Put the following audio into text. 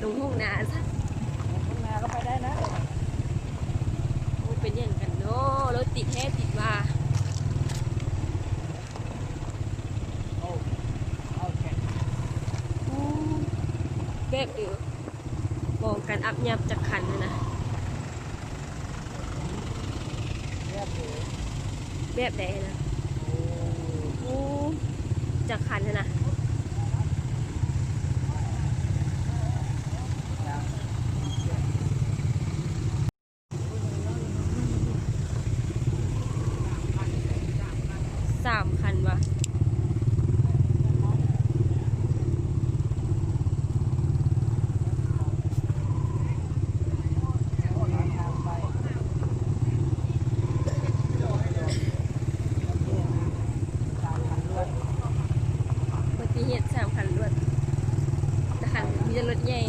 ลงห้องนาซะ ข้างหน้าก็ไปได้นะ โอ้เป็นอย่างกันเนาะรถติดแท้ติดว่า โอเค แบบเดียวมองกันอับยับจากคันเลยนะ เรียบเลย แบบใดนะ โอ้ โอ้จากคันเลยนะ ยัง 3 คันวะอุบัติเหตุ3 คันรวดแต่คันมีแต่รถใหญ่